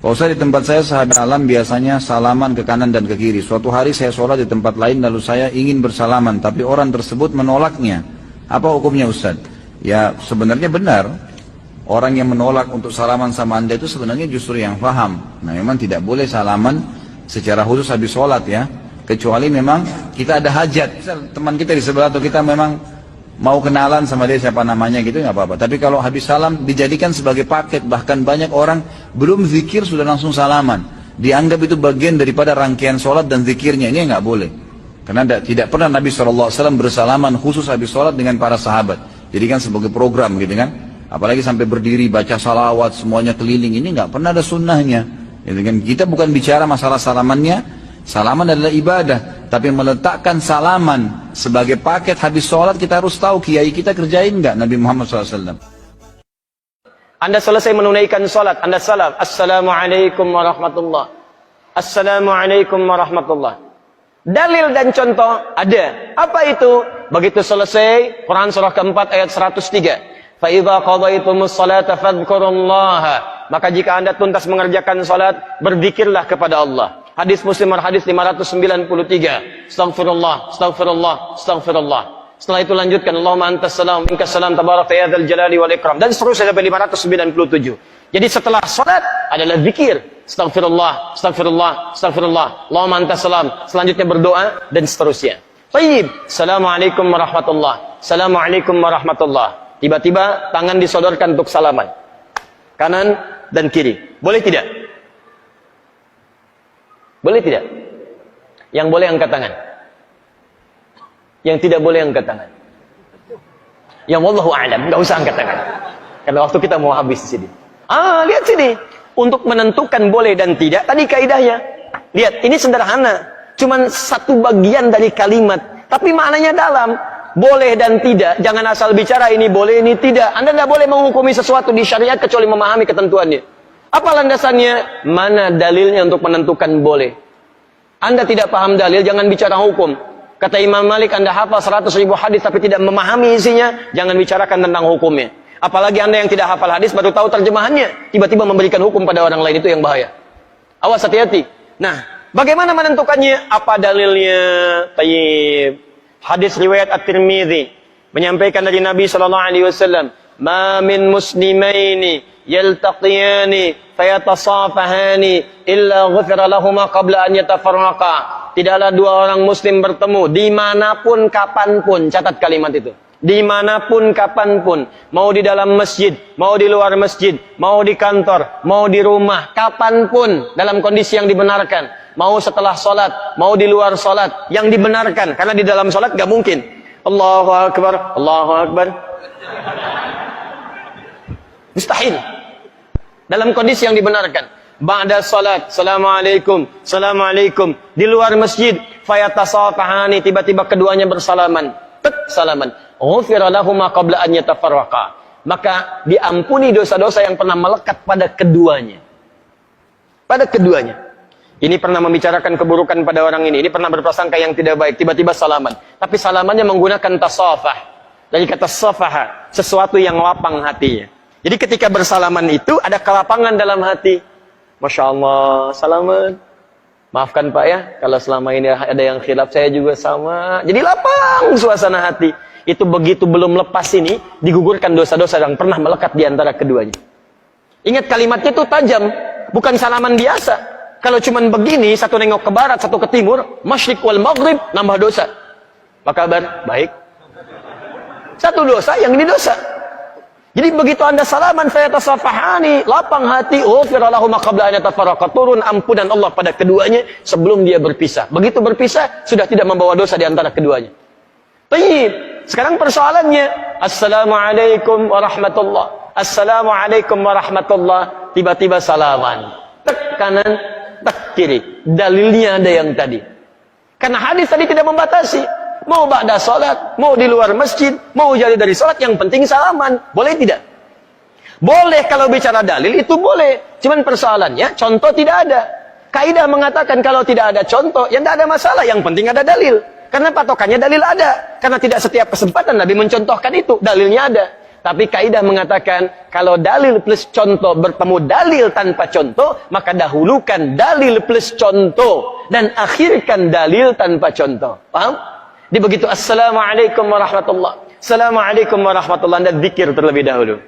Kalau saya di tempat saya sahabat alam biasanya salaman ke kanan dan ke kiri. Suatu hari saya sholat di tempat lain lalu saya ingin bersalaman tapi orang tersebut menolaknya. Apa hukumnya Ustaz? Ya sebenarnya benar. Orang yang menolak untuk salaman sama anda itu sebenarnya justru yang paham. Nah memang tidak boleh salaman secara khusus habis sholat ya. Kecuali memang kita ada hajat. Misal teman kita di sebelah atau kita memang mau kenalan sama dia siapa namanya gitu nggak apa-apa. Tapi kalau habis salam dijadikan sebagai paket. Bahkan banyak orang belum zikir sudah langsung salaman. Dianggap itu bagian daripada rangkaian sholat dan zikirnya. Ini nggak boleh. Karena tidak pernah Nabi SAW bersalaman khusus habis sholat dengan para sahabat. Jadi kan sebagai program gitu kan. Apalagi sampai berdiri baca salawat semuanya keliling, ini nggak pernah ada sunnahnya. Gitu kan. Kita bukan bicara masalah salamannya, salaman adalah ibadah. Tapi meletakkan salaman sebagai paket habis sholat kita harus tahu kiai kita kerjain nggak Nabi Muhammad SAW. Anda selesai menunaikan sholat, Anda salam, Assalamualaikum warahmatullah. Assalamualaikum warahmatullah. Dalil dan contoh ada. Apa itu? Begitu selesai, Quran surah keempat ayat 103. فَإِذَا قَضَيْتُمُ الصَّلَاةَ فَاذْكُرُوا اللَّهَ. Maka jika anda tuntas mengerjakan salat, berzikirlah kepada Allah. Hadis Muslim hadis 593. Astaghfirullah, astaghfirullah, astaghfirullah. Setelah itu lanjutkan, Allahumma antas salam, minkas salam, tabarak ya dzal jalali wal ikram. Dan seterusnya sampai 597. Jadi setelah salat adalah zikir. Astaghfirullah, astaghfirullah, astaghfirullah. Allahumma antas salam. Selanjutnya berdoa dan seterusnya. Baik. Assalamualaikum warahmatullah. Assalamualaikum warahmatullah. Tiba-tiba tangan disodorkan untuk salaman. Kanan dan kiri. Boleh tidak? Boleh tidak? Yang boleh angkat tangan. Yang tidak boleh angkat tangan. Yang wallahu a'lam, enggak usah angkat tangan. Karena waktu kita mau habis di sini. Lihat sini. Untuk menentukan boleh dan tidak, tadi kaidahnya. Lihat, ini sederhana. Cuman satu bagian dari kalimat, tapi maknanya dalam. Boleh dan tidak, jangan asal bicara ini boleh, ini tidak. Anda tidak boleh menghukumi sesuatu di syariat kecuali memahami ketentuannya. Apa landasannya? Mana dalilnya untuk menentukan boleh? Anda tidak paham dalil, jangan bicara hukum. Kata Imam Malik, Anda hafal 100.000 hadis tapi tidak memahami isinya, jangan bicarakan tentang hukumnya. Apalagi Anda yang tidak hafal hadis baru tahu terjemahannya, tiba-tiba memberikan hukum pada orang lain, itu yang bahaya. Awas, hati-hati. Nah, bagaimana menentukannya? Apa dalilnya? Tayyib. Hadis riwayat At-Tirmidzi menyampaikan dari Nabi sallallahu alaihi wasallam, "Ma min muslimaini yaltaqiyani fayatasafahani illa ghufira lahumā qabla an yatafarraqa." Tidaklah dua orang muslim bertemu dimanapun kapanpun, catat kalimat itu. Dimanapun kapanpun, mau di dalam masjid, mau di luar masjid, mau di kantor, mau di rumah, kapanpun dalam kondisi yang dibenarkan. Mau setelah sholat, mau di luar sholat, yang dibenarkan. Karena di dalam sholat gak mungkin. Allahu Akbar, Allahu Akbar. Mustahil. Dalam kondisi yang dibenarkan. Ba'da sholat, Assalamualaikum, Assalamualaikum. Di luar masjid, fayatasafahani, tiba-tiba keduanya bersalaman. Tek, salaman. Ghufira lahumā qabla an yatafarraqa. Maka diampuni dosa-dosa yang pernah melekat pada keduanya. Pada keduanya. Ini pernah membicarakan keburukan pada orang ini pernah berprasangka yang tidak baik, tiba-tiba salaman. Tapi salamannya menggunakan tasafah. Dari kata safaha, sesuatu yang lapang hatinya. Jadi ketika bersalaman itu ada kelapangan dalam hati. Masya Allah, salaman. Maafkan Pak ya, kalau selama ini ada yang khilaf, saya juga sama. Jadi lapang suasana hati. Itu begitu belum lepas ini, digugurkan dosa-dosa yang pernah melekat di antara keduanya. Ingat kalimatnya itu tajam, bukan salaman biasa. Kalau cuman begini, satu nengok ke barat, satu ke timur, masyriq wal maghrib, nambah dosa. Apa kabar? Baik. Satu dosa, yang ini dosa. Jadi begitu Anda salaman, fayatasafahani, lapang hati, ghufira lahumā qabla an yatafarraqa, turun ampunan Allah pada keduanya sebelum dia berpisah. Begitu berpisah, sudah tidak membawa dosa di antara keduanya. Baik. Sekarang persoalannya, Assalamualaikum warahmatullah. Assalamualaikum warahmatullah. Tiba-tiba salaman. Tek kanan, tek kiri. Dalilnya ada yang tadi. Karena hadis tadi tidak membatasi. Mau ba'da salat, mau di luar masjid, mau jadi dari salat, yang penting salaman. Boleh tidak? Boleh kalau bicara dalil, itu boleh. Cuman persoalannya, contoh tidak ada. Kaidah mengatakan kalau tidak ada contoh, ya tidak ada masalah. Yang penting ada dalil. Karena patokannya dalil ada. Karena tidak setiap kesempatan Nabi mencontohkan itu. Dalilnya ada. Tapi kaidah mengatakan, kalau dalil plus contoh bertemu dalil tanpa contoh, maka dahulukan dalil plus contoh dan akhirkan dalil tanpa contoh. Paham? Di begitu assalamualaikum warahmatullah, assalamualaikum warahmatullah, Anda zikir terlebih dahulu.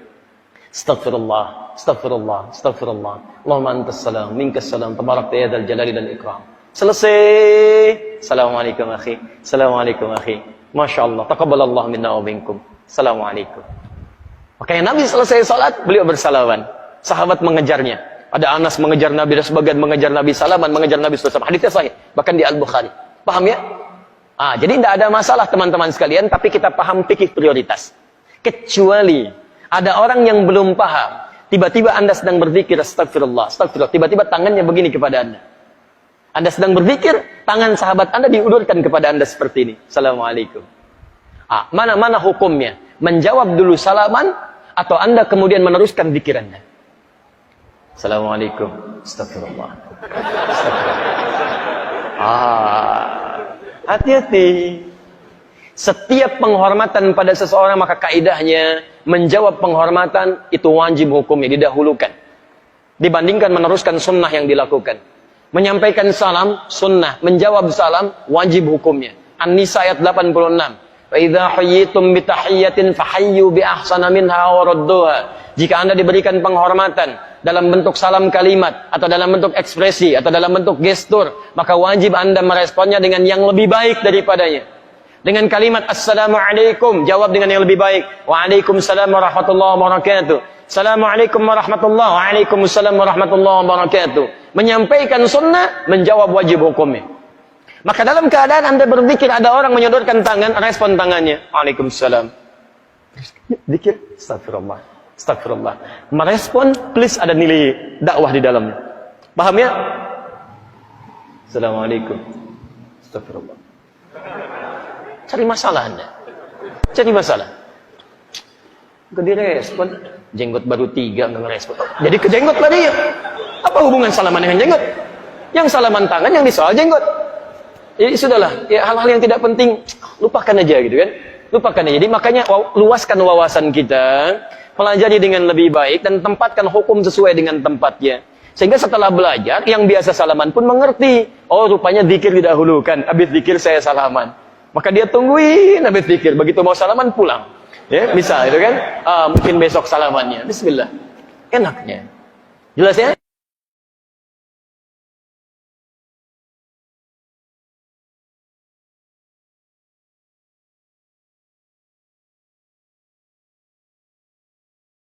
Astaghfirullah, astaghfirullah, astaghfirullah. Allahumma antas salam, minkas salam, tabarakta ya dzal jalali dan ikram. Selesai. Assalamualaikum akhi, assalamualaikum akhi. Masya Allah, taqabbalallah minna wa minkum. Assalamualaikum. Makanya Nabi selesai salat, beliau bersalaman. Sahabat mengejarnya. Ada Anas mengejar Nabi, dan sebagian mengejar Nabi, salaman mengejar Nabi SAW. Hadisnya sahih, bahkan di Al-Bukhari. Paham ya? Jadi tidak ada masalah teman-teman sekalian, tapi kita paham fikih prioritas. Kecuali ada orang yang belum paham, tiba-tiba Anda sedang berzikir, astagfirullah, astagfirullah, tiba-tiba tangannya begini kepada Anda. Anda sedang berzikir, tangan sahabat Anda diulurkan kepada Anda seperti ini. Assalamualaikum. Mana hukumnya? Menjawab dulu salaman, atau Anda kemudian meneruskan zikir Anda? Assalamualaikum. Astagfirullah. Hati-hati. Setiap penghormatan pada seseorang, maka kaidahnya menjawab penghormatan itu wajib hukumnya, didahulukan dibandingkan meneruskan sunnah yang dilakukan. Menyampaikan salam sunnah, menjawab salam wajib hukumnya. An-Nisa ayat 86. Fa idza hayyitum bi tahiyyatin fahayyu bi ahsana minha wa radduha. Jika Anda diberikan penghormatan dalam bentuk salam kalimat, atau dalam bentuk ekspresi, atau dalam bentuk gestur, maka wajib Anda meresponnya dengan yang lebih baik daripadanya. Dengan kalimat assalamualaikum, jawab dengan yang lebih baik. Waalaikumsalam warahmatullahi wabarakatuh. Assalamualaikum warahmatullahi, waalaikumsalam warahmatullahi wabarakatuh. Menyampaikan sunnah, menjawab wajib hukumnya. Maka dalam keadaan Anda berzikir, ada orang menyodorkan tangan, respon tangannya. Waalaikumsalam. Zikir, astagfirullah, astagfirullah. Merespon, please ada nilai dakwah di dalamnya. Paham ya? Assalamualaikum. Astagfirullah. Cari masalah Anda. Cari masalah. Gak direspon. Jenggot baru 3, gak ngerespon. Jadi ke jenggot lah dia. Apa hubungan salaman dengan jenggot? Yang salaman tangan, yang disoal jenggot. Jadi sudahlah, ya hal-hal yang tidak penting lupakan aja gitu kan. Lupakan aja. Jadi makanya luaskan wawasan kita, pelajari dengan lebih baik dan tempatkan hukum sesuai dengan tempatnya. Sehingga setelah belajar, yang biasa salaman pun mengerti. Oh, rupanya zikir didahulukan. Habis zikir saya salaman. Maka dia tungguin habis zikir. Begitu mau salaman pulang. Ya, bisa itu kan. Mungkin besok salamannya. Bismillah. Enaknya. Jelas ya?